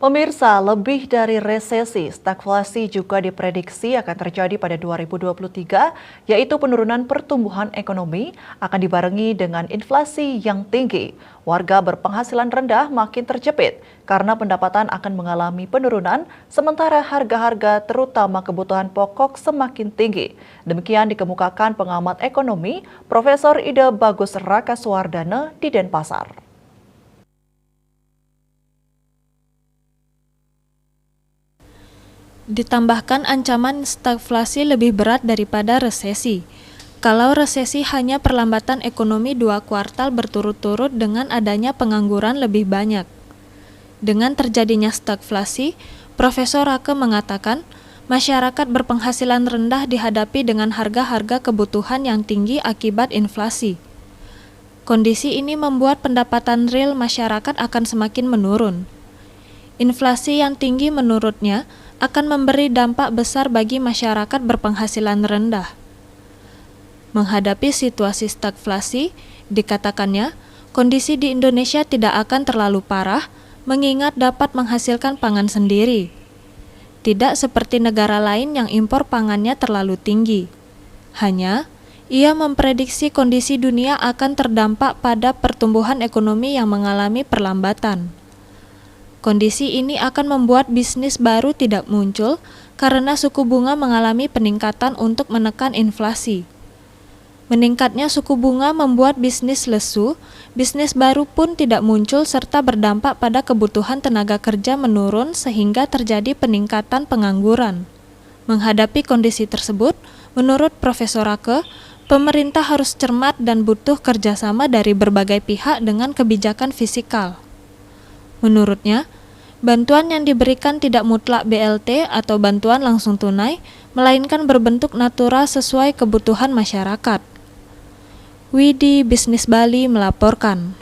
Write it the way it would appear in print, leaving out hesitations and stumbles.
Pemirsa, lebih dari resesi, stagflasi juga diprediksi akan terjadi pada 2023, yaitu penurunan pertumbuhan ekonomi akan dibarengi dengan inflasi yang tinggi. Warga berpenghasilan rendah makin terjepit karena pendapatan akan mengalami penurunan, sementara harga-harga terutama kebutuhan pokok semakin tinggi. Demikian dikemukakan pengamat ekonomi, Profesor Ida Bagus Rakaswardana di Denpasar. Ditambahkan ancaman stagflasi lebih berat daripada resesi. Kalau resesi hanya perlambatan ekonomi 2 kuartal berturut-turut dengan adanya pengangguran lebih banyak. Dengan terjadinya stagflasi, Profesor Rake mengatakan, masyarakat berpenghasilan rendah dihadapi dengan harga-harga kebutuhan yang tinggi akibat inflasi. Kondisi ini membuat pendapatan real masyarakat akan semakin menurun. Inflasi yang tinggi menurutnya akan memberi dampak besar bagi masyarakat berpenghasilan rendah. Menghadapi situasi stagflasi, dikatakannya, kondisi di Indonesia tidak akan terlalu parah, mengingat dapat menghasilkan pangan sendiri. Tidak seperti negara lain yang impor pangannya terlalu tinggi. Hanya, ia memprediksi kondisi dunia akan terdampak pada pertumbuhan ekonomi yang mengalami perlambatan. Kondisi ini akan membuat bisnis baru tidak muncul karena suku bunga mengalami peningkatan untuk menekan inflasi. Meningkatnya suku bunga membuat bisnis lesu, bisnis baru pun tidak muncul serta berdampak pada kebutuhan tenaga kerja menurun sehingga terjadi peningkatan pengangguran. Menghadapi kondisi tersebut, menurut Profesor Rake, pemerintah harus cermat dan butuh kerjasama dari berbagai pihak dengan kebijakan fiskal. Menurutnya, bantuan yang diberikan tidak mutlak BLT atau bantuan langsung tunai, melainkan berbentuk natural sesuai kebutuhan masyarakat. Widi Bisnis Bali melaporkan.